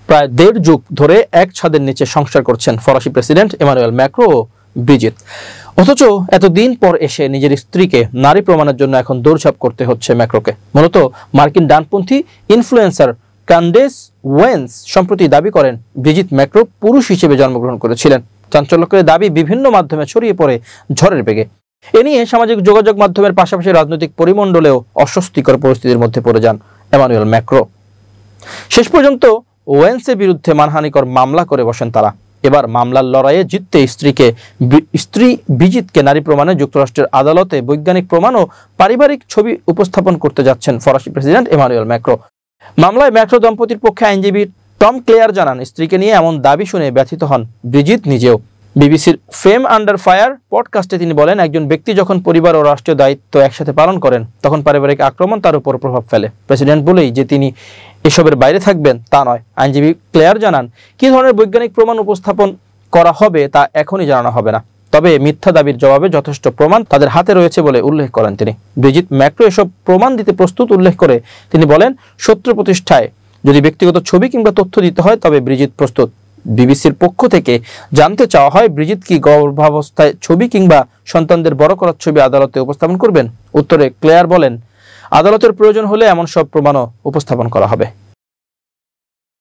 প্রায় 1.5 যুগ ধরে এক ছাদের নিচে সংসার করছেন ফরাসি প্রেসিডেন্ট ইমানুয়েল ম্যাক্রো ও ব্রিজিত। অথচ এতদিন পর এসে নিজের স্ত্রীকে নারী প্রমাণের জন্য এখন দৌড়ঝাঁপ করতে হচ্ছে ম্যাক্রোকে। মূলত মার্কিন ডানপন্থী ইনফ্লুয়েন্সার ক্যান্ডেস ওয়েন্স সম্প্রতি দাবি করেন ব্রিজিত ম্যাক্রো পুরুষ হিসেবে জন্মগ্রহণ করেছিলেন। চাঞ্চল্যকর দাবি বিভিন্ন মাধ্যমে ছড়িয়ে পড়ে ঝড়ের বেগে। এ নিয়ে সামাজিক যোগাযোগ মাধ্যমের পাশাপাশি রাজনৈতিক পরিমণ্ডলেও অস্বস্তিকর পরিস্থিতির মধ্যে পড়ে যান ইমানুয়েল ম্যাক্রো। শেষ পর্যন্ত ওয়েন্সের বিরুদ্ধে মানহানিকর মামলা করে বসেন তারা। এবার মামলার লড়াইয়ে জিততে স্ত্রী ব্রিজিতকে নারী প্রমাণে যুক্তরাষ্ট্রের আদালতে বৈজ্ঞানিক প্রমাণ ও পারিবারিক ছবি উপস্থাপন করতে যাচ্ছেন ফরাসি প্রেসিডেন্ট ইমানুয়েল ম্যাক্রো। মামলায় ম্যাক্রো দম্পতির পক্ষে আইনজীবী টম ক্লেয়ার জানান, স্ত্রীকে নিয়ে এমন দাবি শুনে ব্যথিত হন ব্রিজিত নিজেও। বিবিসির ফেম আন্ডার ফায়ার পডকাস্টে তিনি বলেন, একজন ব্যক্তি যখন পরিবার ও রাষ্ট্রীয় দায়িত্ব একসাথে পালন করেন তখন পারিবারিক আক্রমণ তার উপর প্রভাব ফেলে। প্রেসিডেন্ট বলেই যে তিনি এসবের বাইরে থাকবেন তা নয়। আইনজীবী ক্লেয়ার জানান, কী ধরনের বৈজ্ঞানিক প্রমাণ উপস্থাপন করা হবে তা এখনই জানানো হবে না, তবে মিথ্যা দাবির জবাবে যথেষ্ট প্রমাণ তাদের হাতে রয়েছে বলে উল্লেখ করেন তিনি। ব্রিজিত ম্যাক্রো এসব প্রমাণ দিতে প্রস্তুত উল্লেখ করে তিনি বলেন, সত্য প্রতিষ্ঠায় যদি ব্যক্তিগত ছবি কিংবা তথ্য দিতে হয় তবে ব্রিজিত প্রস্তুত। বিবিসির পক্ষ থেকে জানতে চাওয়া হয়, ব্রিজিত কি গর্ভাবস্থায় ছবি কিংবা সন্তানদের বড় করার ছবি আদালতে উপস্থাপন করবেন? উত্তরে ক্লেয়ার বলেন, আদালতের প্রয়োজন হলে এমন সব প্রমাণও উপস্থাপন করা হবে।